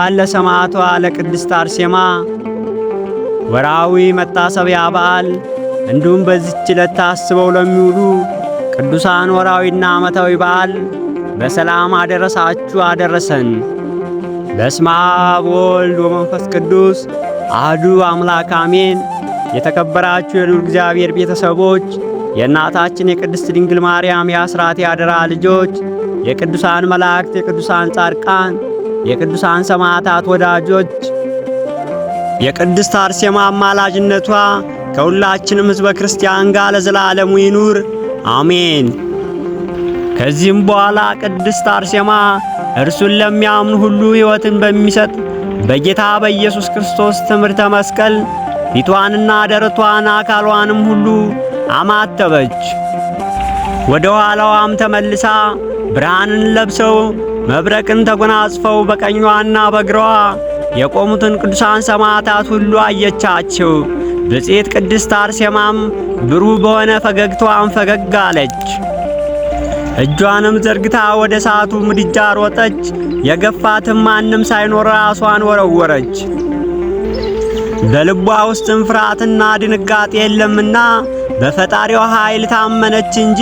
እንኳን ለሰማዕቷ ለቅድስት አርሴማ ወርሃዊ መታሰቢያ በዓል እንዲሁም በዚህች ዕለት ታስበው ለሚውሉ ቅዱሳን ወርሃዊና ዓመታዊ በዓል በሰላም አደረሳችሁ አደረሰን። በስመ አብ ወወልድ ወመንፈስ ቅዱስ አሐዱ አምላክ አሜን። የተከበራችሁ የልዑል እግዚአብሔር ቤተሰቦች፣ የእናታችን የቅድስት ድንግል ማርያም የአስራት ያደራ ልጆች፣ የቅዱሳን መላእክት፣ የቅዱሳን ጻድቃን፣ የቅዱሳን ሰማዕታት ወዳጆች የቅድስት አርሴማ አማላጅነቷ ከሁላችንም ሕዝበ ክርስቲያን ጋር ለዘላለሙ ይኑር አሜን። ከዚህም በኋላ ቅድስት አርሴማ እርሱን ለሚያምኑ ሁሉ ሕይወትን በሚሰጥ በጌታ በኢየሱስ ክርስቶስ ትምህርተ መስቀል ፊቷንና ደረቷን አካሏንም ሁሉ አማተበች። ወደ ኋላዋም ተመልሳ ብርሃንን ለብሰው መብረቅን ተጎናጽፈው በቀኟና በግሯ የቆሙትን ቅዱሳን ሰማዕታት ሁሉ አየቻቸው። ብፅዕት ቅድስት አርሴማም ብሩህ በሆነ ፈገግታዋም ፈገግ አለች። እጇንም ዘርግታ ወደ እሳቱ ምድጃ ሮጠች። የገፋትም ማንም ሳይኖር ራሷን ወረወረች። በልቧ ውስጥም ፍርሃትና ድንጋጤ የለምና በፈጣሪዋ ኃይል ታመነች እንጂ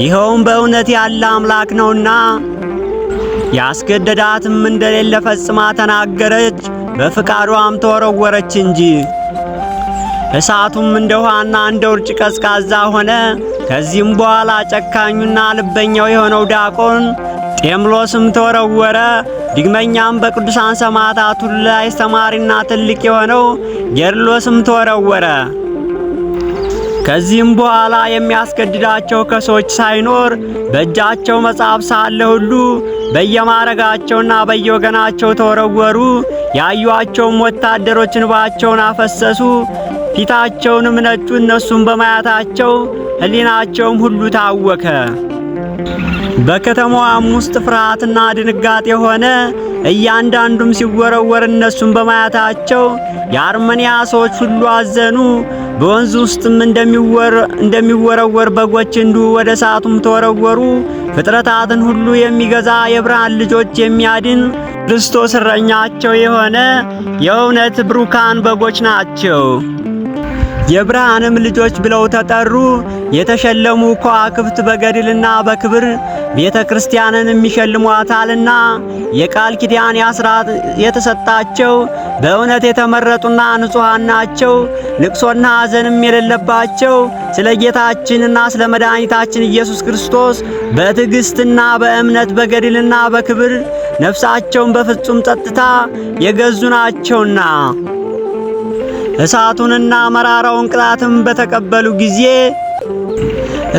ይኸውም በእውነት ያለ አምላክ ነውና ያስገደዳትም እንደሌለ ፈጽማ ተናገረች። በፍቃዷም ተወረወረች እንጂ። እሳቱም እንደ ውሃና እንደ ውርጭ ቀዝቃዛ ሆነ። ከዚህም በኋላ ጨካኙና ልበኛው የሆነው ዲያቆን ጤምሎስም ተወረወረ። ዳግመኛም በቅዱሳን ሰማዕታት ሁሉ ላይ አስተማሪና ትልቅ የሆነው ጌርሎስም ተወረወረ። ከዚህም በኋላ የሚያስገድዳቸው ከሰዎች ሳይኖር በእጃቸው መጽሐፍ ሳለ ሁሉ በየማረጋቸውና በየወገናቸው ተወረወሩ። ያዩአቸውም ወታደሮች እንባቸውን አፈሰሱ፣ ፊታቸውንም ነጩ። እነሱም በማየታቸው ሕሊናቸውም ሁሉ ታወከ። በከተማዋም ውስጥ ፍርሃትና ድንጋጤ ሆነ። እያንዳንዱም ሲወረወር እነሱም በማየታቸው የአርመንያ ሰዎች ሁሉ አዘኑ። በወንዝ ውስጥም እንደሚወረወር በጎች እንዲሁ ወደ እሳቱም ተወረወሩ። ፍጥረታትን ሁሉ የሚገዛ የብርሃን ልጆች የሚያድን ክርስቶስ እረኛቸው የሆነ የእውነት ብሩካን በጎች ናቸው። የብርሃንም ልጆች ብለው ተጠሩ። የተሸለሙ ከዋክብት በገድልና በክብር ቤተ ክርስቲያንን የሚሸልሟታልና የቃል ኪዳን የአስራት የተሰጣቸው በእውነት የተመረጡና ንጹሐን ናቸው። ልቅሶና ሐዘንም የሌለባቸው ስለ ጌታችንና ስለ መድኃኒታችን ኢየሱስ ክርስቶስ በትዕግሥትና በእምነት በገድልና በክብር ነፍሳቸውን በፍጹም ጸጥታ የገዙ ናቸውና እሳቱንና መራራውን ቅጣትም በተቀበሉ ጊዜ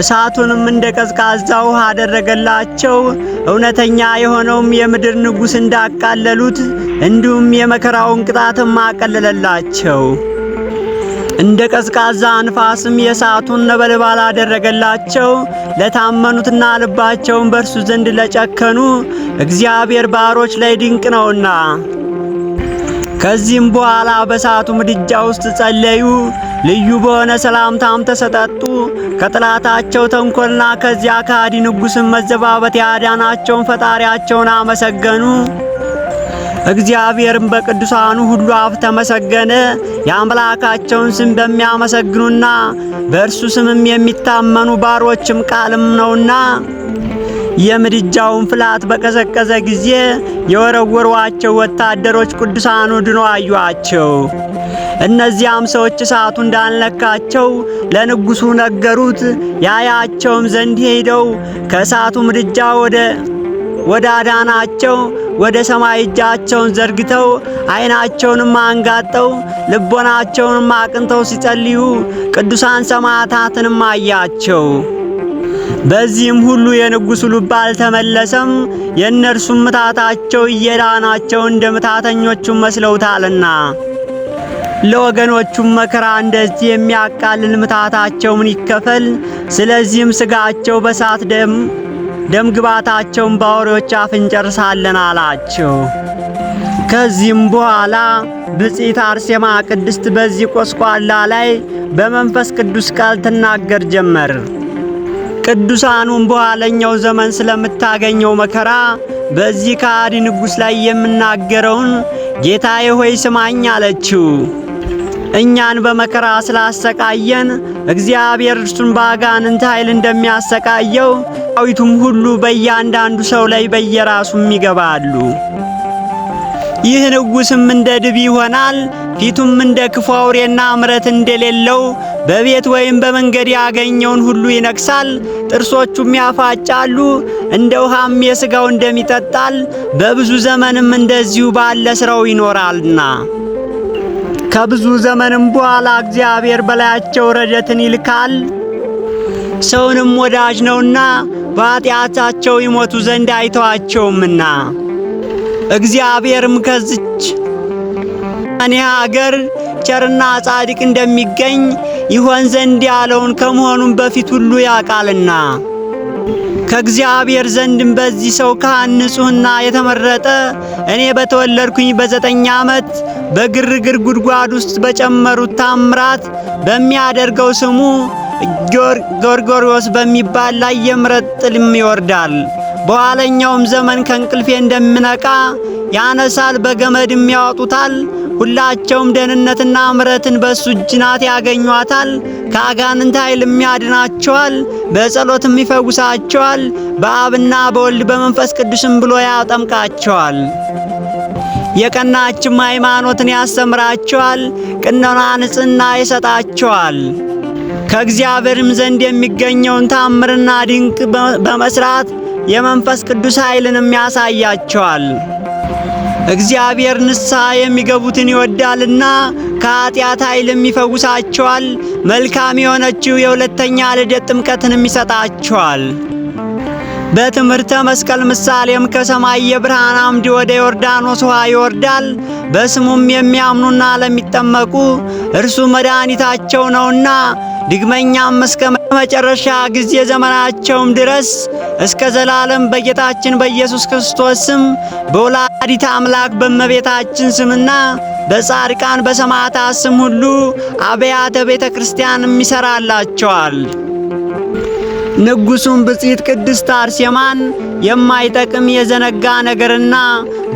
እሳቱንም እንደ ቀዝቃዛ ውሃ አደረገላቸው። እውነተኛ የሆነውም የምድር ንጉሥ እንዳቃለሉት እንዲሁም የመከራውን ቅጣትም አቀለለላቸው። እንደ ቀዝቃዛ ንፋስም የእሳቱን ነበልባል አደረገላቸው። ለታመኑትና ልባቸውን በእርሱ ዘንድ ለጨከኑ እግዚአብሔር ባሮች ላይ ድንቅ ነውና። ከዚህም በኋላ በእሳቱ ምድጃ ውስጥ ጸለዩ። ልዩ በሆነ ሰላምታም ተሰጠጡ። ከጠላታቸው ተንኰልና ከዚያ ከሃዲ ንጉሥም መዘባበት ያዳናቸውን ፈጣሪያቸውን አመሰገኑ። እግዚአብሔርም በቅዱሳኑ ሁሉ አፍ ተመሰገነ። የአምላካቸውን ስም በሚያመሰግኑና በእርሱ ስምም የሚታመኑ ባሮችም ቃልም ነውና። የምድጃውን ፍላት በቀዘቀዘ ጊዜ የወረወሯቸው ወታደሮች ቅዱሳኑ ድኖ አዩአቸው። እነዚያም ሰዎች እሳቱ እንዳልነካቸው ለንጉሡ ነገሩት። ያያቸውም ዘንድ ሄደው ከእሳቱ ምድጃ ወደ አዳናቸው ወደ ሰማይ እጃቸውን ዘርግተው ዓይናቸውንም አንጋጠው ልቦናቸውንም አቅንተው ሲጸልዩ ቅዱሳን ሰማዕታትንም አያቸው። በዚህም ሁሉ የንጉሡ ልብ አልተመለሰም። የእነርሱም ምታታቸው እየዳናቸው እንደ ምታተኞቹም መስለውታልና ለወገኖቹም መከራ እንደዚህ የሚያቃልል ምታታቸው ምን ይከፈል? ስለዚህም ሥጋቸው በሳት ደም ግባታቸውን በአውሬዎች አፍ እንጨርሳለን አላቸው። ከዚህም በኋላ ብፅዕት አርሴማ ቅድስት በዚህ ቆስቋላ ላይ በመንፈስ ቅዱስ ቃል ትናገር ጀመር። ቅዱሳኑም በኋለኛው ዘመን ስለምታገኘው መከራ በዚህ ከሃዲ ንጉሥ ላይ የምናገረውን ጌታዬ ሆይ ስማኝ አለችው። እኛን በመከራ ስላሰቃየን እግዚአብሔር እርሱን በአጋንንት ኃይል እንደሚያሰቃየው ዳዊቱም ሁሉ በእያንዳንዱ ሰው ላይ በየራሱም ይገባሉ። ይህ ንጉሥም እንደ ድብ ይሆናል፣ ፊቱም እንደ ክፉ አውሬና ምሕረት እንደሌለው በቤት ወይም በመንገድ ያገኘውን ሁሉ ይነክሳል። ጥርሶቹም ያፋጫሉ፣ እንደ ውሃም የሥጋውን ደም ይጠጣል። በብዙ ዘመንም እንደዚሁ ባለ ሥራው ይኖራልና ከብዙ ዘመንም በኋላ እግዚአብሔር በላያቸው ረድኤትን ይልካል። ሰውንም ወዳጅ ነውና በኃጢአታቸው ይሞቱ ዘንድ አይተዋቸውምና። እግዚአብሔርም ከዚች እኔ አገር ቸርና ጻድቅ እንደሚገኝ ይሆን ዘንድ ያለውን ከመሆኑም በፊት ሁሉ ያውቃልና ከእግዚአብሔር ዘንድም በዚህ ሰው ካህን ንጹሕና የተመረጠ እኔ በተወለድኩኝ በ9 ዓመት በግርግር ጉድጓድ ውስጥ በጨመሩት ታምራት በሚያደርገው ስሙ ጎርጎርዮስ በሚባል ላይ የምሕረት ጥልም ይወርዳል። በኋለኛውም ዘመን ከእንቅልፌ እንደምነቃ ያነሳል፣ በገመድም ያወጡታል። ሁላቸውም ደህንነትና ምሕረትን በእሱ እጅ ናት ያገኟታል። ከአጋንንት ኃይልም ያድናቸዋል፣ በጸሎትም ይፈውሳቸዋል። በአብና በወልድ በመንፈስ ቅዱስም ብሎ ያጠምቃቸዋል። የቀናችም ሃይማኖትን ያስተምራቸዋል፣ ቅኖና ንጽሕና ይሰጣቸዋል። ከእግዚአብሔርም ዘንድ የሚገኘውን ታምርና ድንቅ በመስራት የመንፈስ ቅዱስ ኃይልንም ያሳያቸዋል። እግዚአብሔር ንስሐ የሚገቡትን ይወዳልና ከኃጢአት ኃይልም ይፈውሳቸዋል። መልካም የሆነችው የሁለተኛ ልደት ጥምቀትንም ይሰጣቸዋል። በትምህርተ መስቀል ምሳሌም ከሰማይ የብርሃን አምድ ወደ ዮርዳኖስ ውሃ ይወርዳል። በስሙም የሚያምኑና ለሚጠመቁ እርሱ መድኃኒታቸው ነውና ድግመኛም እስከ መጨረሻ ጊዜ ዘመናቸውም ድረስ እስከ ዘላለም በጌታችን በኢየሱስ ክርስቶስ ስም በወላዲተ አምላክ በእመቤታችን ስምና በጻድቃን በሰማዕታት ስም ሁሉ አብያተ ቤተ ክርስቲያንም ይሠራላቸዋል። ንጉሡም ብፅዕት ቅድስት አርሴማን የማይጠቅም የዘነጋ ነገርና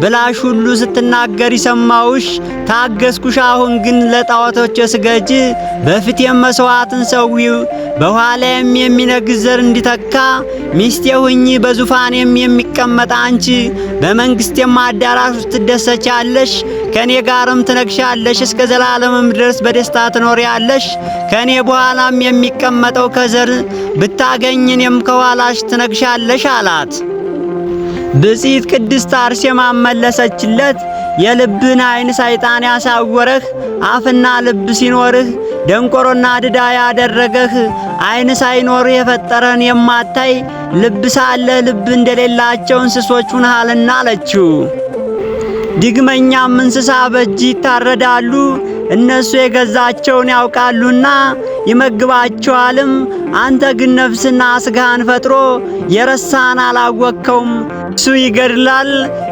ብላሽ ሁሉ ስትናገር ይሰማውሽ ታገስኩሽ። አሁን ግን ለጣዖቶች ስገጂ፣ በፊቴም መሥዋዕትን ሰዊው። በኋላዬም የሚነግሥ ዘር እንዲተካ ሚስቴ ሁኚ። በዙፋኔም የሚቀመጥ አንቺ በመንግሥቴም አዳራሽ ውስጥ ትደሰቻለሽ፣ ከእኔ ጋርም ትነግሻለሽ። እስከ ዘላለምም ድረስ በደስታ ትኖሪያለሽ። ከእኔ በኋላም የሚቀመጠው ከዘር ብታገኝ እኔም ከኋላሽ ትነግሻለሽ አላት። ብፅዕት ቅድስት አርሴማ መለሰችለት፣ የልብን ዓይን ሰይጣን ያሳወረህ፣ አፍና ልብ ሲኖርህ ደንቆሮና ድዳ ያደረገህ፣ ዓይን ሳይኖርህ የፈጠረህን የማታይ ልብ ሳለ ልብ እንደሌላቸው እንስሶች ሁነሃልና አለችው። ድግመኛም እንስሳ በእጅ ይታረዳሉ፣ እነሱ የገዛቸውን ያውቃሉና ይመግባቸዋልም። አንተ ግን ነፍስና ሥጋህን ፈጥሮ የረሳህን አላወቅከውም። እሱ ይገድላል፣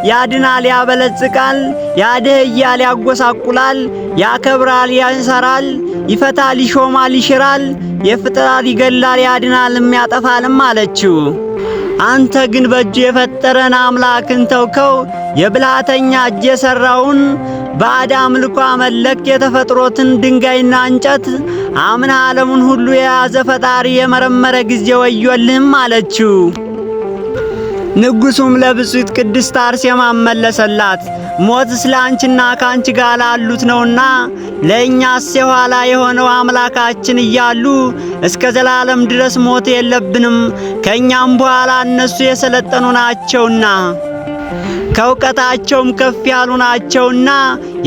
ያድናል፣ ያበለጽጋል፣ ያድህያል፣ ያጎሳቁላል፣ ያከብራል፣ ያንሰራል፣ ይፈታል፣ ይሾማል፣ ይሽራል፣ ይፍጥራል፣ ይገድላል፣ ያድናልም፣ ያጠፋልም አለችው። አንተ ግን በእጁ የፈጠረን አምላክን ተውከው። የብልሃተኛ እጅ የሠራውን ባዕድ አምልኮ አመለክ። የተፈጥሮትን ድንጋይና እንጨት አምነህ ዓለሙን ሁሉ የያዘ ፈጣሪ የመረመረ ጊዜ ወዮልህም አለችው። ንጉሡም ለብፅዕት ቅድስት አርሴማ መለሰላት፣ ሞትስ ለአንቺና ከአንቺ ጋር ላሉት ነውና ለእኛስ የኋላ የሆነው አምላካችን እያሉ እስከ ዘላለም ድረስ ሞት የለብንም። ከእኛም በኋላ እነሱ የሰለጠኑ ናቸውና ከእውቀታቸውም ከፍ ያሉ ናቸውና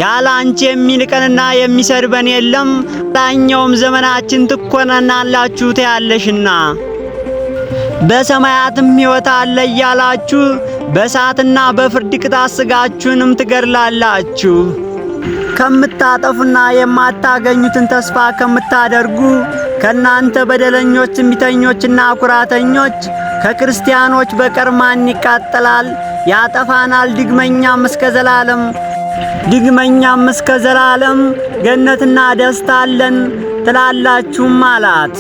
ያለ አንቺ የሚንቀንና የሚሰድበን የለም። ላኛውም ዘመናችን ትኮነናላችሁ ትያለሽና በሰማያትም ሕይወት አለ እያላችሁ በእሳትና በፍርድ ቅጣት ሥጋችሁንም ትገድላላችሁ። ከምታጠፉና የማታገኙትን ተስፋ ከምታደርጉ ከእናንተ በደለኞች፣ ትዕቢተኞችና ኩራተኞች ከክርስቲያኖች በቀር ማን ይቃጠላል? ያጠፋናል። ድግመኛም እስከ ዘላለም ገነትና ደስታ አለን ትላላችሁም አላት።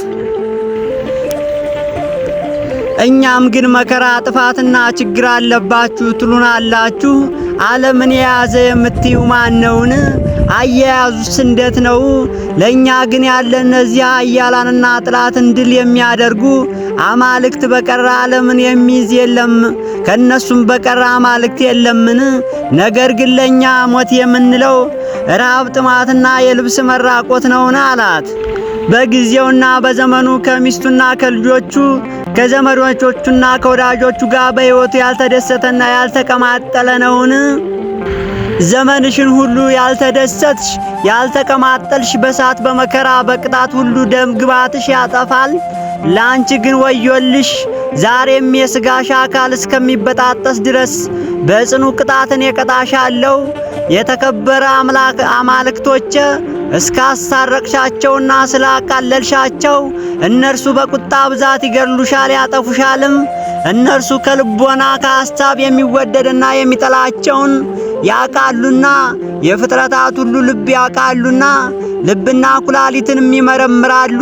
እኛም ግን መከራ ጥፋትና ችግር አለባችሁ ትሉናላችሁ። ዓለምን የያዘ የምትዩ ማን ነውን? አያያዙስ እንዴት ነው? ለእኛ ግን ያለ እነዚያ ኃያላንና ጠላትን ድል የሚያደርጉ አማልክት በቀር ዓለምን የሚይዝ የለም፣ ከእነሱም በቀር አማልክት የለምን? ነገር ግን ለእኛ ሞት የምንለው ረሃብ፣ ጥማትና የልብስ መራቆት ነውን? አላት። በጊዜውና በዘመኑ ከሚስቱና ከልጆቹ ከዘመዶቹና ከወዳጆቹ ጋር በሕይወቱ ያልተደሰተና ያልተቀማጠለ ነውን? ዘመንሽን ሁሉ ያልተደሰትሽ ያልተቀማጠልሽ በሳት በመከራ በቅጣት ሁሉ ደም ግባትሽ ያጠፋል። ላንቺ ግን ወዮልሽ! ዛሬም የሥጋሽ አካል እስከሚበጣጠስ ድረስ በጽኑ ቅጣትን የቀጣሻለሁ። የተከበረ አማልክቶቼ እስካሳረቅሻቸውና ስላቃለልሻቸው እነርሱ በቁጣ ብዛት ይገድሉሻል ያጠፉሻልም። እነርሱ ከልቦና ከሐሳብ የሚወደድና የሚጠላቸውን ያቃሉና የፍጥረታት ሁሉ ልብ ያቃሉና ልብና ኩላሊትን ይመረምራሉ።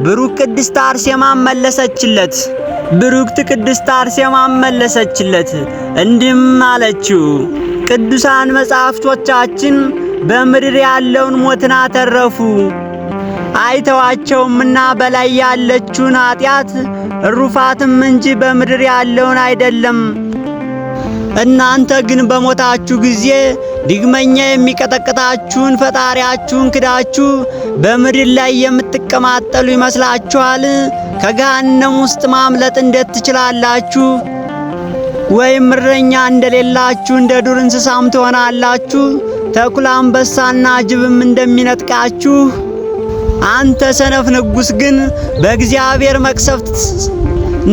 ብሩክ ቅድስት አርሴማም መለሰችለት። ብሩክት ቅድስት አርሴማም መለሰችለት እንዲህም አለችው፣ ቅዱሳን መጻሕፍቶቻችን በምድር ያለውን ሞትን አተረፉ አይተዋቸውምና በላይ ያለችውን ኃጢአት ሩፋትም እንጂ በምድር ያለውን አይደለም። እናንተ ግን በሞታችሁ ጊዜ ድግመኛ የሚቀጠቅጣችሁን ፈጣሪያችሁን ክዳችሁ በምድር ላይ የምትቀማጠሉ ይመስላችኋል? ከገሃነም ውስጥ ማምለጥ እንዴት ትችላላችሁ? ወይም እረኛ እንደሌላችሁ እንደ ዱር እንስሳም ትሆናላችሁ። ተኩላ አንበሳና ጅብም እንደሚነጥቃችሁ። አንተ ሰነፍ ንጉሥ ግን በእግዚአብሔር መቅሰፍት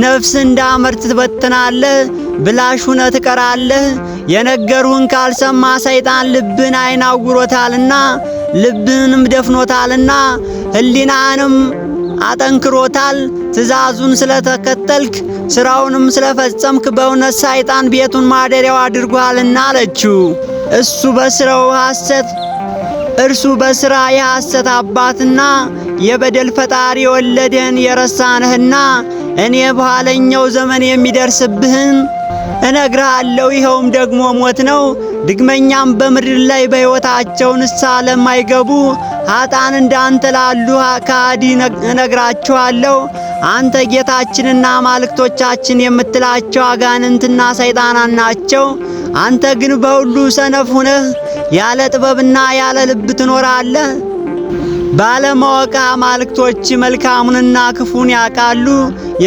ነፍስ እንዳመርት ትበትናለህ፣ ብላሽ ሆነህ ትቀራለህ። የነገሩህን ካልሰማ ሰይጣን ልብህን አይናውሮታልና ልብህንም ደፍኖታልና ሕሊናህንም አጠንክሮታል። ትእዛዙን ስለተከተልክ ሥራውንም ስለፈጸምክ በእውነት ሰይጣን ቤቱን ማደሪያው አድርጓልና አለችው። እርሱ በሥራ የሐሰት አባትና የበደል ፈጣሪ የወለደህን የረሳንህና እኔ በኋለኛው ዘመን የሚደርስብህን እነግርሃለሁ። ይኸውም ደግሞ ሞት ነው። ድግመኛም በምድር ላይ በሕይወታቸው ንስሐ ለማይገቡ ኀጣን እንዳንተ ላሉ ከሃዲ እነግራችኋለሁ። አንተ ጌታችንና አማልክቶቻችን የምትላቸው አጋንንትና ሰይጣናት ናቸው። አንተ ግን በሁሉ ሰነፍ ሁነህ ያለ ጥበብና ያለ ልብ ትኖራለህ። ባለማወቅ አማልክቶች መልካሙንና ክፉን ያውቃሉ።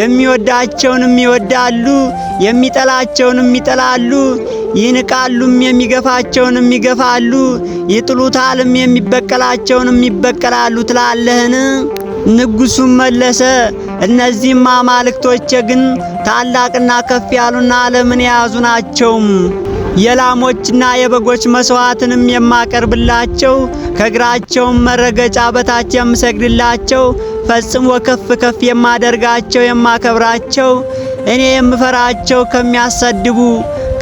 የሚወዳቸውንም ይወዳሉ፣ የሚጠላቸውንም ይጠላሉ። ይንቃሉም፣ የሚገፋቸውንም ይገፋሉ፣ ይጥሉታልም፣ የሚበቀላቸውንም ይበቀላሉ ትላለህን? ንጉሡም መለሰ፣ እነዚህም አማልክቶቼ ግን ታላቅና ከፍ ያሉና ዓለምን የያዙ ናቸውም። የላሞችና የበጎች መሥዋዕትንም የማቀርብላቸው ከእግራቸውም መረገጫ በታች የምሰግድላቸው ፈጽሞ ከፍ ከፍ የማደርጋቸው የማከብራቸው እኔ የምፈራቸው ከሚያሰድቡ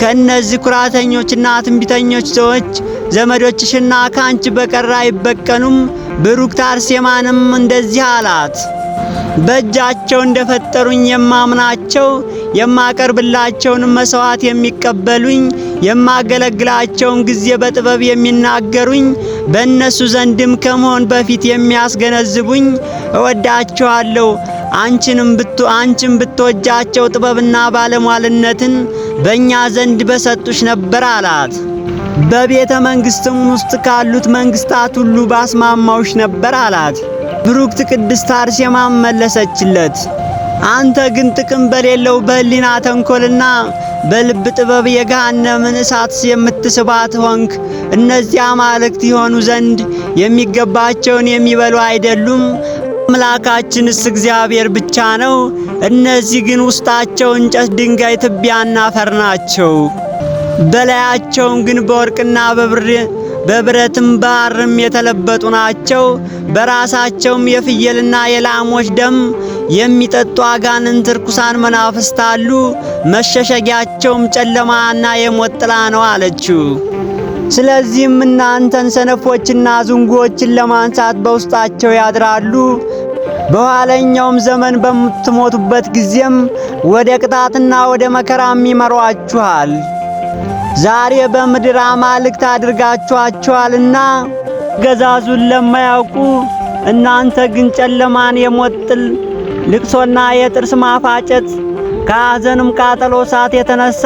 ከእነዚህ ኩራተኞችና ትንቢተኞች ሰዎች ዘመዶችሽና ከአንቺ በቀር አይበቀሉም። ብሩክት አርሴማንም እንደዚህ አላት፣ በእጃቸው እንደፈጠሩኝ የማምናቸው የማቀርብላቸውንም መሥዋዕት የሚቀበሉኝ የማገለግላቸውን ጊዜ በጥበብ የሚናገሩኝ በእነሱ ዘንድም ከመሆን በፊት የሚያስገነዝቡኝ እወዳቸዋለሁ። አንቺም ብትወጃቸው ጥበብና ባለሟልነትን በእኛ ዘንድ በሰጡሽ ነበር አላት። በቤተ መንግሥትም ውስጥ ካሉት መንግሥታት ሁሉ ባስማማውሽ ነበር አላት። ብሩክት ቅድስት አርሴማም መለሰችለት፣ አንተ ግን ጥቅም በሌለው በሕሊና ተንኰልና በልብ ጥበብ የገሃነምን እሳት የምትስባት ሆንክ። እነዚህ አማልክት ይሆኑ ዘንድ የሚገባቸውን የሚበሉ አይደሉም፣ አምላካችንስ እግዚአብሔር ብቻ ነው። እነዚህ ግን ውስጣቸው እንጨት፣ ድንጋይ፣ ትቢያና አፈር ናቸው። በላያቸውም ግን በወርቅና በብረትም በሐርም የተለበጡ ናቸው። በራሳቸውም የፍየልና የላሞች ደም የሚጠጡ አጋንንት ርኩሳን መናፍስት አሉ። መሸሸጊያቸውም ጨለማና የሞት ጥላ ነው አለችው። ስለዚህም እናንተን ሰነፎችና ዝንጉዎችን ለማንሳት በውስጣቸው ያድራሉ። በኋለኛውም ዘመን በምትሞቱበት ጊዜም ወደ ቅጣትና ወደ መከራም ይመሯችኋል። ዛሬ በምድር አማልክት አድርጋችኋቸዋልና ገዛዙን ለማያውቁ እናንተ ግን ጨለማን፣ የሞት ጥል፣ ልቅሶና የጥርስ ማፋጨት ከሐዘንም ቃጠሎ እሳት የተነሳ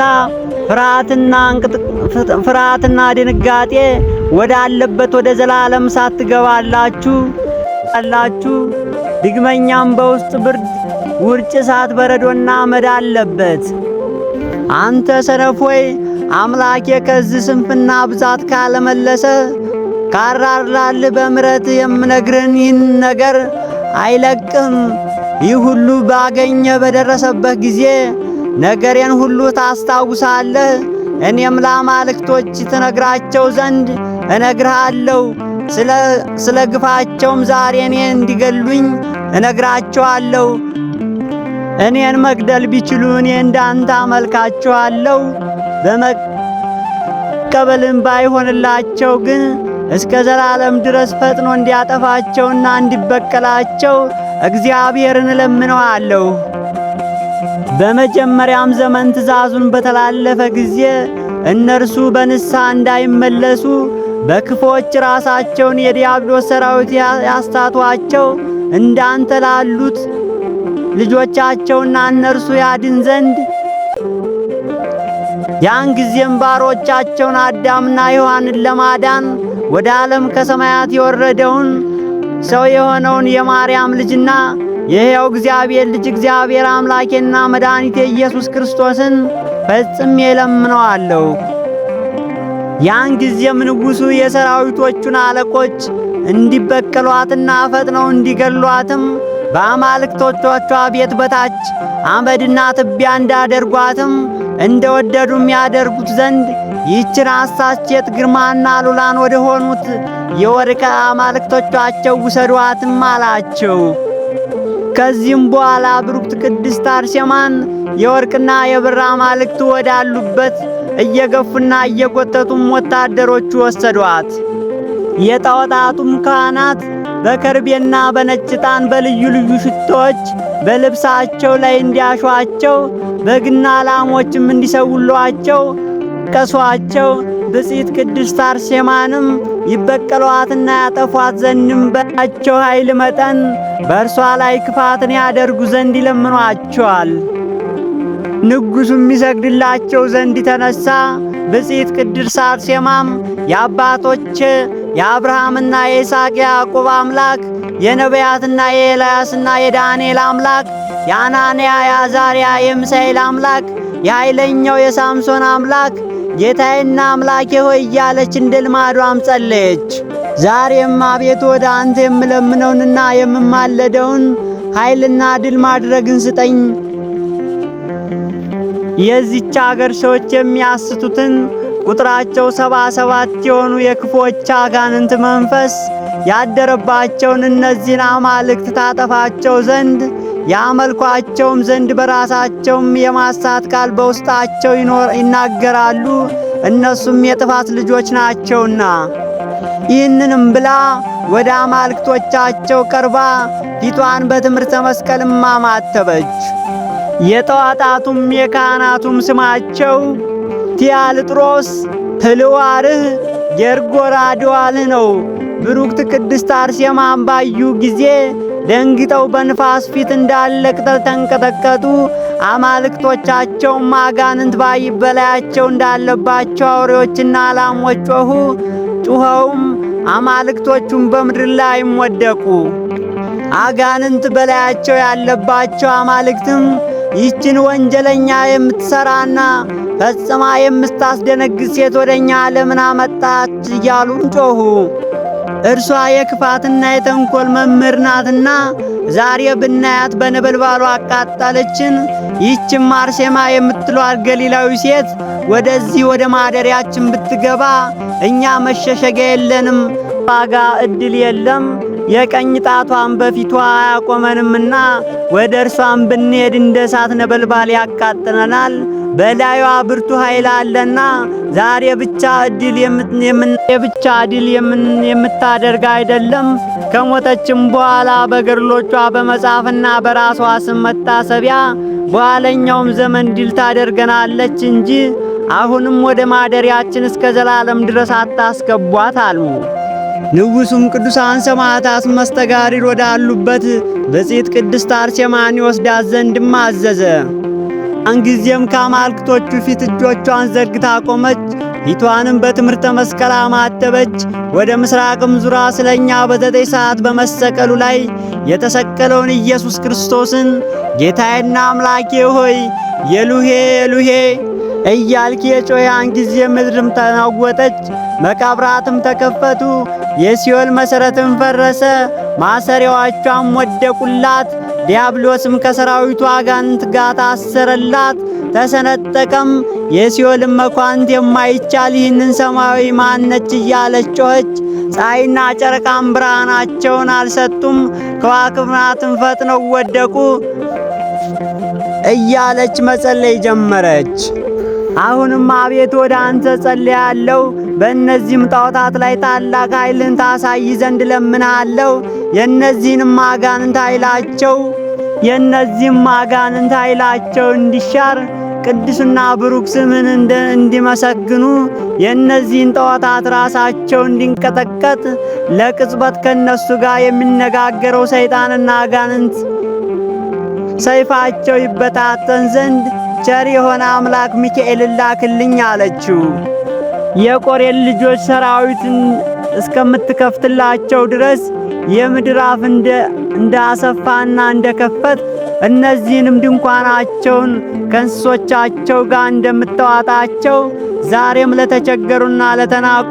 ፍርሃትና ድንጋጤ ወዳለበት ወደ ዘላለም እሳት ትገባላችሁ። ድግመኛም በውስጥ ብርድ፣ ውርጭ፣ እሳት፣ በረዶና አመድ አለበት። አንተ ሰነፍ ሆይ አምላኬ ከዚህ ስንፍና ብዛት ካለመለሰ ካራራልህ በምሕረት የምነግርህን ይህን ነገር አይለቅም። ይህ ሁሉ ባገኘ በደረሰበት ጊዜ ነገሬን ሁሉ ታስታውሳለህ። እኔም ለአማልክቶች ትነግራቸው ዘንድ እነግርሃለሁ። ስለ ግፋቸውም ዛሬ እኔ እንዲገሉኝ እነግራቸዋለሁ። እኔን መግደል ቢችሉ እኔ እንዳንተ አመልካቸዋለሁ። በመቀበልም ባይሆንላቸው ግን እስከ ዘላለም ድረስ ፈጥኖ እንዲያጠፋቸውና እንዲበቀላቸው እግዚአብሔርን እለምነዋለሁ። በመጀመሪያም ዘመን ትእዛዙን በተላለፈ ጊዜ እነርሱ በንስሐ እንዳይመለሱ በክፎች ራሳቸውን የዲያብሎስ ሰራዊት ያስታቷቸው እንዳንተ ላሉት ልጆቻቸውና እነርሱ ያድን ዘንድ ያን ጊዜም ባሮቻቸውን አዳምና ሔዋንን ለማዳን ወደ ዓለም ከሰማያት የወረደውን ሰው የሆነውን የማርያም ልጅና የሕያው እግዚአብሔር ልጅ እግዚአብሔር አምላኬና መድኃኒቴ ኢየሱስ ክርስቶስን ፈጽሜ እለምነዋለሁ። ያን ጊዜም ንጉሡ የሰራዊቶቹን አለቆች እንዲበቀሏትና ፈጥነው እንዲገሏትም በአማልክቶቿ ቤት በታች አመድና ትቢያ እንዳደርጓትም እንደወደዱም ያደርጉት ዘንድ ይህችን አሳቼት ግርማና ሉላን ወደ ሆኑት የወርቅ አማልክቶቻቸው ውሰዷትም አላቸው። ከዚህም በኋላ ብሩክት ቅድስት አርሴማን የወርቅና የብር አማልክት ወዳሉበት እየገፉና እየጎተቱም ወታደሮቹ ወሰዷት። የጣዖታቱም ካህናት በከርቤና በነጭ ዕጣን በልዩ ልዩ ሽቶዎች በልብሳቸው ላይ እንዲያሿቸው በግና ላሞችም እንዲሰውሏቸው ቀሷቸው። ብጽዕት ቅድስት አርሴማንም ይበቀሏትና ያጠፏት ዘንድም በላቸው ኃይል መጠን በእርሷ ላይ ክፋትን ያደርጉ ዘንድ ይለምኗቸዋል። ንጉሡም ይሰግድላቸው ዘንድ ተነሣ። ብጽዕት ቅድስት አርሴማም የአባቶች የአብርሃምና የይስሐቅ የያዕቆብ አምላክ የነቢያትና የኤልያስና የዳንኤል አምላክ የአናንያ የአዛርያ የሚሳኤል አምላክ የኃይለኛው የሳምሶን አምላክ ጌታዬና አምላኬ ሆይ እያለች እንደ ልማዷም ጸለየች። ዛሬም አቤቱ ወደ አንተ የምለምነውንና የምማለደውን ኃይልና ድል ማድረግን ስጠኝ። የዚች አገር ሰዎች የሚያስቱትን ቁጥራቸው 77 የሆኑ የክፎች አጋንንት መንፈስ ያደረባቸውን እነዚህን አማልክት ታጠፋቸው ዘንድ ያመልኳቸውም ዘንድ በራሳቸውም የማሳት ቃል በውስጣቸው ይናገራሉ። እነሱም የጥፋት ልጆች ናቸውና። ይህንንም ብላ ወደ አማልክቶቻቸው ቀርባ ፊቷን በትምህርተ መስቀልም አማተበች። የጠዋጣቱም የካህናቱም ስማቸው ቲያልጥሮስ፣ ህልዋርህ፣ ጌርጎራድዋልህ ነው። ብሩክት ቅድስት አርሴማን ባዩ ጊዜ ደንግጠው በንፋስ ፊት እንዳለ ቅጠል ተንቀጠቀጡ። አማልክቶቻቸውም አጋንንት በላያቸው እንዳለባቸው አውሬዎችና ላሞች ጮኹ። ጩኸውም አማልክቶቹም በምድር ላይም ወደቁ። አጋንንት በላያቸው ያለባቸው አማልክትም ይህችን ወንጀለኛ የምትሰራና ፈጽማ የምታስደነግጥ ሴት ወደኛ ለምን አመጣች እያሉም ጮኹ። እርሷ የክፋትና የተንኮል መምህር ናትና ዛሬ ብናያት በነበልባሉ አቃጠለችን። ይህችም አርሴማ የምትሏት ገሊላዊ ሴት ወደዚህ ወደ ማደሪያችን ብትገባ እኛ መሸሸጊያ የለንም፣ ዋጋ ዕድል የለም። የቀኝ ጣቷን በፊቷ አያቆመንምና ወደ እርሷን ብንሄድ እንደ እሳት ነበልባል ያቃጥለናል። በላዩዋ ብርቱ ኃይል አለና ዛሬ ብቻ ድል የምታደርግ አይደለም። ከሞተችም በኋላ በገድሎቿ በመጻፍና በራሷ ስም መታሰቢያ በኋለኛውም ዘመን ድል ታደርገናለች እንጂ አሁንም ወደ ማደሪያችን እስከ ዘላለም ድረስ አታስገቧት አሉ። ንጉሡም ቅዱሳን ሰማዕታት መስተጋሪር ወዳሉበት ብፅዕት ቅድስት አርሴማን ይወስዳት ዘንድም አዘዘ። ያን ጊዜም ከአማልክቶቹ ፊት እጆቿን ዘርግታ ቆመች። ፊቷንም በትምህርተ መስቀል አማተበች። ወደ ምስራቅም ዙራ ስለኛ በ9 ሰዓት በመሰቀሉ ላይ የተሰቀለውን ኢየሱስ ክርስቶስን ጌታዬና አምላኬ ሆይ ኤሉሄ ኤሉሄ እያልክ የጮኸ ያን ጊዜ ምድርም ተናወጠች፣ መቃብራትም ተከፈቱ፣ የሲኦል መሠረትም ፈረሰ፣ ማሰሪያዎቿም ወደቁላት። ዲያብሎስም ከሰራዊቱ አጋንንት ጋር ታሰረላት፣ ተሰነጠቀም። የሲኦልም መኳንንት የማይቻል ይህንን ሰማያዊ ማነች እያለች ጮኸች። ፀሐይና ጨረቃም ብርሃናቸውን አልሰጡም፣ ከዋክብትም ፈጥነው ወደቁ እያለች መጸለይ ጀመረች። አሁንም አቤቱ ወደ አንተ ጸልያለሁ፣ በእነዚህም ጣዖታት ላይ ታላቅ ኃይልን ታሳይ ዘንድ ለምንሃለሁ። የእነዚህም አጋንንት ኃይላቸው እንዲሻር ቅዱስና ብሩክ ስምን እንዲመሰግኑ የእነዚህን ጣዖታት ራሳቸው እንዲንቀጠቀጥ ለቅጽበት ከነሱ ጋር የሚነጋገረው ሰይጣንና አጋንንት ሰይፋቸው ይበታተን ዘንድ ቸር የሆነ አምላክ ሚካኤልን ላክልኝ አለችው። የቆሬን ልጆች ሰራዊትን እስከምትከፍትላቸው ድረስ የምድር አፍ እንዳሰፋና እንደከፈት እነዚህንም ድንኳናቸውን ከእንስሶቻቸው ጋር እንደምታዋጣቸው ዛሬም ለተቸገሩና ለተናቁ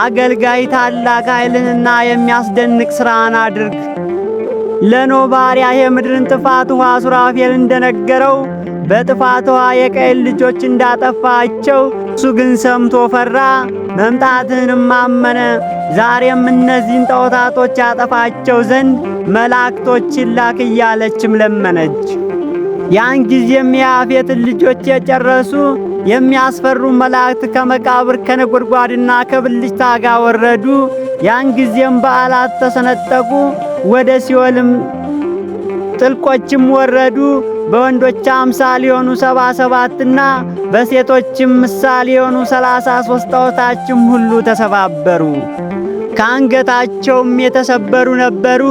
አገልጋይ ታላቅ ኃይልንና የሚያስደንቅ ሥራን አድርግ። ለኖኅ ባሪያ የምድርን ጥፋት ውሃ ሱራፌል እንደነገረው በጥፋት ውሃ የቀይን ልጆች እንዳጠፋቸው እሱ ግን ሰምቶ ፈራ፣ መምጣትህንም አመነ። ዛሬም እነዚህን ጣዖታቶች ያጠፋቸው ዘንድ መላእክቶችን ላክ እያለችም ለመነች። ያን ጊዜም የያፌትን ልጆች የጨረሱ የሚያስፈሩ መላእክት ከመቃብር ከነጎድጓድና ከብልጭታ ጋር ወረዱ። ያን ጊዜም በዓላት ተሰነጠቁ፣ ወደ ሲኦልም ጥልቆችም ወረዱ። በወንዶች አምሳል የሆኑ 77ና በሴቶችም ምሳሌ የሆኑ 33 ጣዖታችም ሁሉ ተሰባበሩ። ከአንገታቸውም የተሰበሩ ነበሩ፣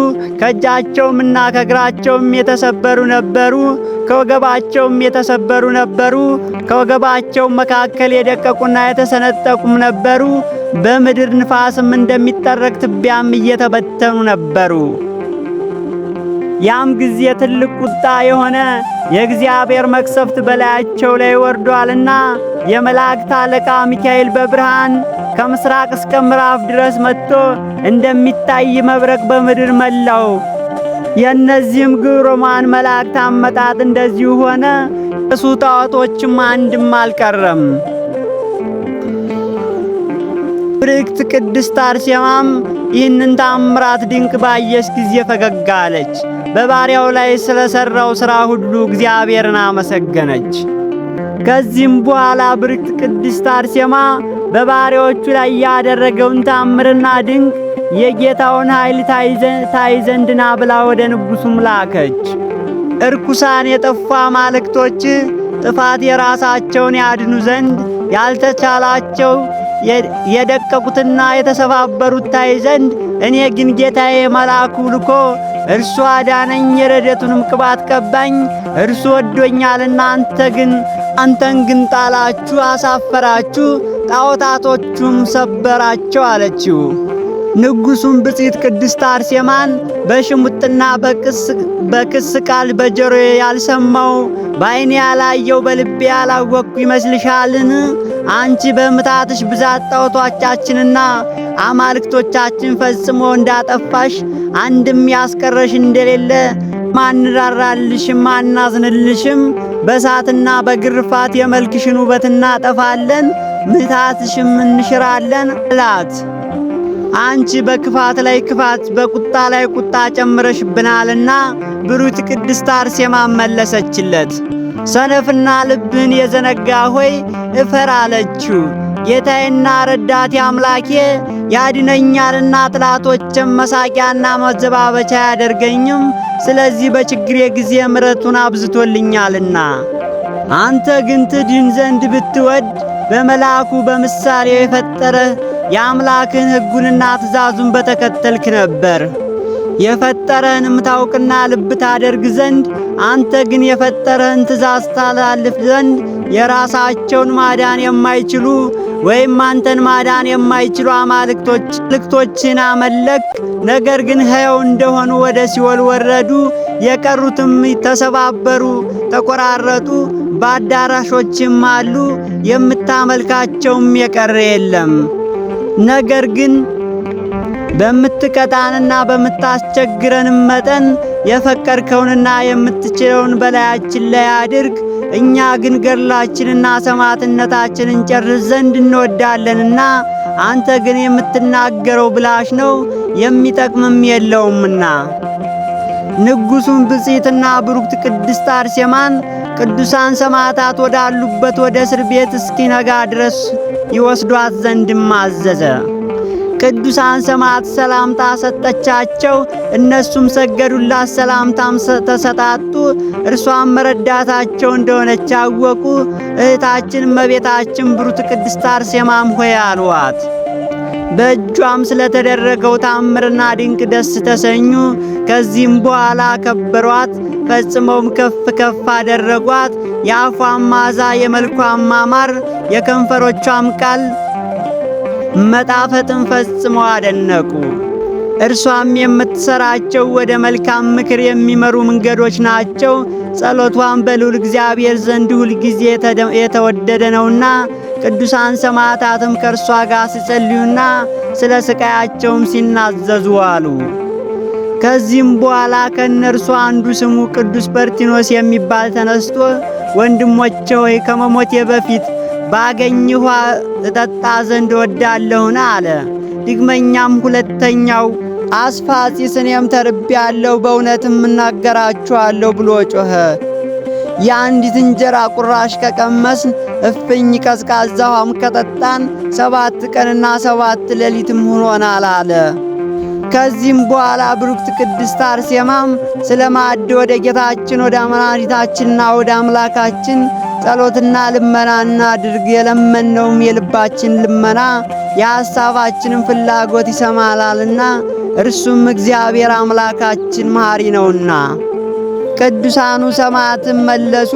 ከእጃቸውምና ከእግራቸውም የተሰበሩ ነበሩ፣ ከወገባቸውም የተሰበሩ ነበሩ። ከወገባቸውም መካከል የደቀቁና የተሰነጠቁም ነበሩ። በምድር ንፋስም እንደሚጠረግ ትቢያም እየተበተኑ ነበሩ። ያም ጊዜ ትልቅ ቁጣ የሆነ የእግዚአብሔር መቅሰፍት በላያቸው ላይ ወርዷልና የመላእክት አለቃ ሚካኤል በብርሃን ከምስራቅ እስከ ምዕራብ ድረስ መጥቶ እንደሚታይ መብረቅ በምድር መላው። የእነዚህም ግሩማን መላእክት አመጣጥ እንደዚሁ ሆነ። እሱ ጣዖቶችም አንድም አልቀረም። ብርክት ቅድስት አርሴማም ይህንን ታምራት ድንቅ ባየች ጊዜ ፈገግ አለች። በባሪያው ላይ ስለሰራው ሥራ ሁሉ እግዚአብሔርን አመሰገነች። ከዚህም በኋላ ብርክት ቅድስት አርሴማ በባሪያዎቹ ላይ ያደረገውን ታምርና ድንቅ የጌታውን ኃይል ታይ ዘንድና ብላ ወደ ንጉሡም ላከች። እርኩሳን የጠፉ አማልክቶች ጥፋት የራሳቸውን ያድኑ ዘንድ ያልተቻላቸው የደቀቁትና የተሰባበሩት ታይ ዘንድ እኔ ግን ጌታዬ መልአኩ ልኮ እርሱ አዳነኝ፣ የረድኤቱንም ቅባት ቀባኝ። እርሱ ወዶኛልና አንተን ግን ጣላችሁ፣ አሳፈራችሁ፣ ጣዖታቶቹም ሰበራቸው አለችው። ንጉሡም ብፅዕት ቅድስት አርሴማን በሽሙጥና በክስ ቃል በጆሮዬ ያልሰማው በዓይኔ ያላየው በልቤ ያላወቅኩ ይመስልሻልን? አንቺ በምታትሽ ብዛት ጣዖቶቻችንና አማልክቶቻችን ፈጽሞ እንዳጠፋሽ አንድም ያስቀረሽ እንደሌለ ማንራራልሽም ማናዝንልሽም። በእሳትና በግርፋት የመልክሽን ውበት እናጠፋለን፣ ምታትሽም እንሽራለን አላት። አንቺ በክፋት ላይ ክፋት በቁጣ ላይ ቁጣ ጨምረሽብናልና ብሩክት ቅድስት አርሴማ መለሰችለት። ሰነፍና ልብን የዘነጋ ሆይ እፈር አለችው። ጌታዬና ረዳቴ አምላኬ ያድነኛልና ጠላቶቼም መሳቂያና መዘባበቻ ያደርገኝም። ስለዚህ በችግሬ ጊዜ ምሕረቱን አብዝቶልኛልና። አንተ ግን ትድን ዘንድ ብትወድ በመልአኩ በምሳሌው የፈጠረህ የአምላክን ሕጉንና ትእዛዙን በተከተልክ ነበር። የፈጠረህንም ታውቅና ልብ ታደርግ ዘንድ አንተ ግን የፈጠረህን ትእዛዝ ታላልፍ ዘንድ የራሳቸውን ማዳን የማይችሉ ወይም አንተን ማዳን የማይችሉ አማልክቶችን አመለክ። ነገር ግን ሕያው እንደሆኑ ወደ ሲኦል ወረዱ። የቀሩትም ተሰባበሩ፣ ተቆራረጡ፣ በአዳራሾችም አሉ። የምታመልካቸውም የቀረ የለም። ነገር ግን በምትቀጣንና በምታስቸግረንም መጠን የፈቀድከውንና የምትችለውን በላያችን ላይ አድርግ። እኛ ግን ገድላችንና ሰማዕትነታችንን ጨርስ ዘንድ እንወዳለንና፣ አንተ ግን የምትናገረው ብላሽ ነው፣ የሚጠቅምም የለውምና። ንጉሡም ብፅዕትና ብሩክት ቅድስት አርሴማን ቅዱሳን ሰማዕታት ወዳሉበት ወደ እስር ቤት እስኪነጋ ድረስ ይወስዷት ዘንድም አዘዘ። ቅዱሳን ሰማዕት ሰላምታ ሰጠቻቸው። እነሱም ሰገዱላት፣ ሰላምታም ተሰጣጡ። እርሷም መረዳታቸው እንደሆነች አወቁ። እህታችን እመቤታችን ብሩክት ቅድስት አርሴማም ሆይ አልዋት። በእጇም ስለተደረገው ታምርና ድንቅ ደስ ተሰኙ። ከዚህም በኋላ ከበሯት፣ ፈጽመውም ከፍ ከፍ አደረጓት። የአፏም መዓዛ፣ የመልኳም ማማር፣ የከንፈሮቿም ቃል መጣፈጥን ፈጽመው አደነቁ። እርሷም የምትሰራቸው ወደ መልካም ምክር የሚመሩ መንገዶች ናቸው። ጸሎቷን በልዑል እግዚአብሔር ዘንድ ሁል ጊዜ የተወደደ ነውና ቅዱሳን ሰማዕታትም ከእርሷ ጋር ሲጸልዩና ስለ ስቃያቸውም ሲናዘዙ አሉ። ከዚህም በኋላ ከእነርሱ አንዱ ስሙ ቅዱስ በርቲኖስ የሚባል ተነስቶ ወንድሞቼ ሆይ ከመሞቴ በፊት ባገኝህ ውሃ እጠጣ ዘንድ እወዳለሁና አለ። ድግመኛም ሁለተኛው አስፋጺስ እኔም ተርቤአለሁ፣ በእውነትም እናገራችኋለሁ ብሎ ጮኸ። የአንዲት እንጀራ ቁራሽ ከቀመስን እፍኝ ቀዝቃዛ ውሃም ከጠጣን 7 ቀንና 7 ሌሊትም ሆኖናል አለ። ከዚህም በኋላ ብሩክት ቅድስት አርሴማም ስለ ማዕድ ወደ ጌታችን ወደ መድኃኒታችንና ወደ አምላካችን ጸሎትና ልመና እናድርግ። የለመነውም የልባችን ልመና የሐሳባችንን ፍላጎት ይሰማላልና እርሱም እግዚአብሔር አምላካችን መሐሪ ነውና። ቅዱሳኑ ሰማዕትም መለሱ፣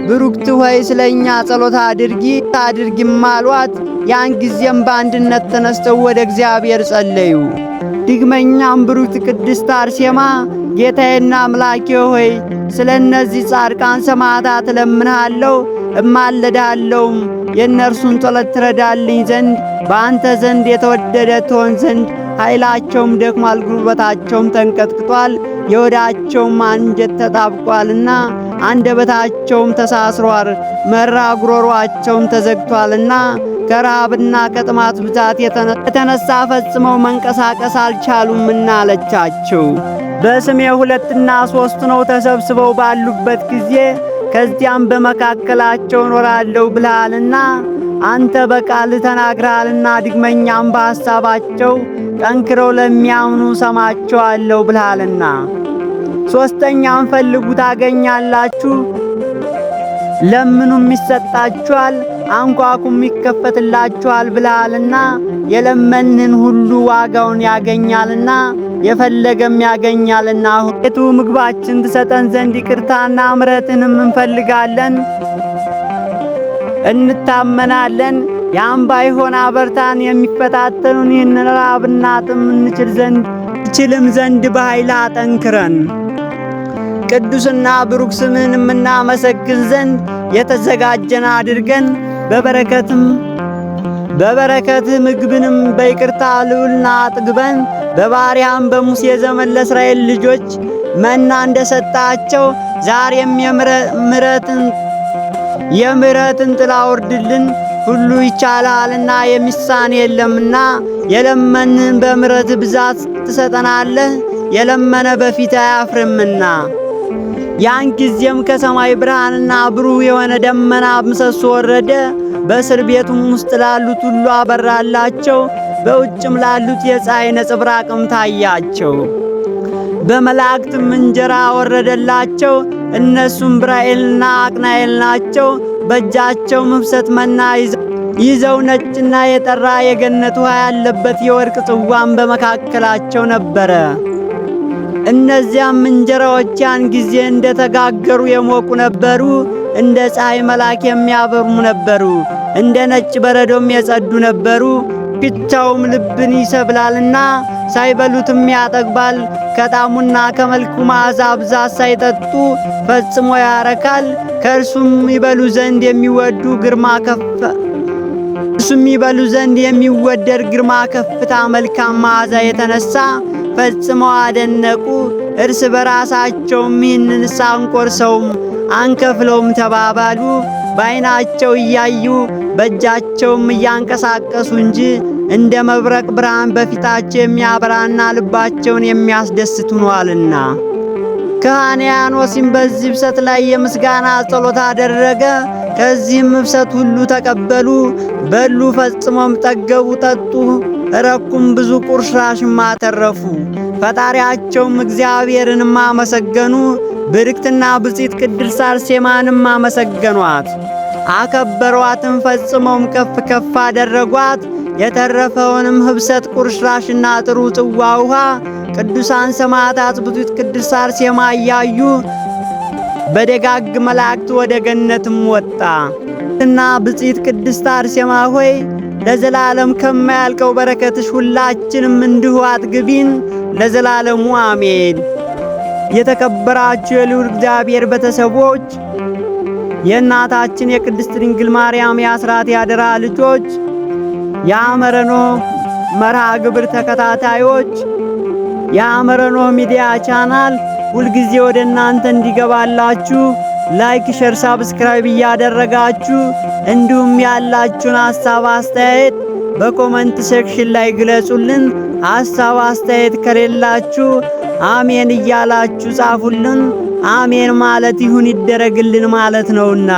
ብሩክት ሆይ ስለኛ ጸሎት አድርጊም አሏት። ያን ጊዜም በአንድነት ተነስተው ወደ እግዚአብሔር ጸለዩ። ድግመኛም ብሩክት ቅድስት አርሴማ ጌታዬና አምላኬ ሆይ ስለ እነዚህ ጻድቃን ሰማዕታት እለምንሃለሁ እማልድሃለሁም የእነርሱን ጸሎት ትረዳልኝ ዘንድ በአንተ ዘንድ የተወደደ ትሆን ዘንድ። ኃይላቸውም ደክሟል፣ ጉልበታቸውም ተንቀጥቅጧል፣ የሆዳቸውም አንጀት ተጣብቋልና አንደበታቸውም ተሳስሯል፣ መራ ጉሮሮአቸውም ተዘግቷልና ከረሃብና ከጥማት ብዛት የተነሳ ፈጽመው መንቀሳቀስ አልቻሉምና አለቻቸው። በስሜ 2 እና 3 ነው ተሰብስበው ባሉበት ጊዜ ከዚያም በመካከላቸው እኖራለሁ ብለሃልና አንተ በቃልህ ተናግረሃልና፣ ድግመኛም በሐሳባቸው ጠንክረው ለሚያምኑ ሰማቸዋለሁ ብለሃልና። 3ኛም ፈልጉ ታገኛላችሁ፣ ለምኑም ይሰጣችኋል፣ አንኳኩም ይከፈትላችኋል ብለሃልና የለመንን ሁሉ ዋጋውን ያገኛልና የፈለገም ያገኛልና። ቤቱ ምግባችን ትሰጠን ዘንድ ይቅርታና ምሕረትንም እንፈልጋለን እንታመናለን። ያም ባይሆን አበርታን፣ የሚፈታተኑን ይህን ረሃብና ጥም እንችልም ዘንድ በኃይል አጠንክረን። ቅዱስና ብሩክ ስምህን የምናመሰግን ዘንድ የተዘጋጀን አድርገን በበረከትህ ምግብንም በይቅርታ ልዑልና አጥግበን። በባሪያም በሙሴ ዘመን ለእስራኤል ልጆች መና እንደሰጣቸው ዛሬም የምሕረትን ጥላ አውርድልን። ሁሉ ይቻላልና የሚሳን የለምና የለመንን በምሕረት ብዛት ትሰጠናለህ፣ የለመነ በፊት አያፍርምና። ያን ጊዜም ከሰማይ ብርሃንና ብሩህ የሆነ ደመና ምሰሶ ወረደ። በእስር ቤቱም ውስጥ ላሉት ሁሉ አበራላቸው፣ በውጭም ላሉት የፀሐይ ነጸብራቅም ታያቸው። በመላእክትም እንጀራ ወረደላቸው። እነሱም ብራኤልና አቅናኤል ናቸው። በእጃቸውም ኅብስተ መና ይዘው ነጭና የጠራ የገነት ውሃ ያለበት የወርቅ ጽዋም በመካከላቸው ነበረ። እነዚያም እንጀራዎች ያን ጊዜ እንደ ተጋገሩ የሞቁ ነበሩ፣ እንደ ፀሐይ መልአክ የሚያበሩም ነበሩ፣ እንደ ነጭ በረዶም የጸዱ ነበሩ። ሽታውም ልብን ይሰብላልና ሳይበሉትም ያጠግባል። ከጣዕሙና ከመልኩ መዓዛ ብዛት ሳይጠጡ ፈጽሞ ያረካል። ከእርሱም ይበሉ ዘንድ የሚወደድ ግርማ ከፍታ መልካም መዓዛ የተነሳ ፈጽመው አደነቁ። እርስ በራሳቸውም ይህንንስ አንቆርሰውም አንከፍለውም ተባባሉ። በዓይናቸው እያዩ በእጃቸውም እያንቀሳቀሱ እንጂ እንደ መብረቅ ብርሃን በፊታቸው የሚያበራና ልባቸውን የሚያስደስት ሆኗልና። ከሃንያኖስም በዚህ ኅብስት ላይ የምስጋና ጸሎት አደረገ። ከዚህም ኅብስት ሁሉ ተቀበሉ፣ በሉ፣ ፈጽሞም ጠገቡ፣ ጠጡ፣ ረኩም፣ ብዙ ቁርስራሽም አተረፉ። ፈጣሪያቸውም እግዚአብሔርንም አመሰገኑ። ብርክትና ብፅዕት ቅድስት አርሴማንም አመሰገኗት፣ አከበሯትም፣ ፈጽመውም ከፍ ከፍ አደረጓት። የተረፈውንም ኅብስት ቁርስራሽና ጥሩ ጽዋ ውሃ ቅዱሳን ሰማዕታት ብፅዕት ቅድስት አርሴማ እያዩ በደጋግ መላእክት ወደ ገነትም ወጣ እና ብፅዕት ቅድስት አርሴማ ሆይ ለዘላለም ከማያልቀው በረከትሽ ሁላችንም እንዲሁ አጥግቢን ለዘላለሙ አሜን። የተከበራችሁ የልዑል እግዚአብሔር ቤተሰቦች፣ የእናታችን የቅድስት ድንግል ማርያም የአስራት ያደራ ልጆች፣ የሐመረ ኖኅ መርሃ ግብር ተከታታዮች፣ የሐመረ ኖኅ ሚዲያ ቻናል ሁልጊዜ ወደ እናንተ እንዲገባላችሁ ላይክ፣ ሼር፣ ሳብስክራይብ እያደረጋችሁ እንዲሁም ያላችሁን ሐሳብ አስተያየት በኮመንት ሴክሽን ላይ ግለጹልን። ሐሳብ አስተያየት ከሌላችሁ አሜን እያላችሁ ጻፉልን። አሜን ማለት ይሁን ይደረግልን ማለት ነውና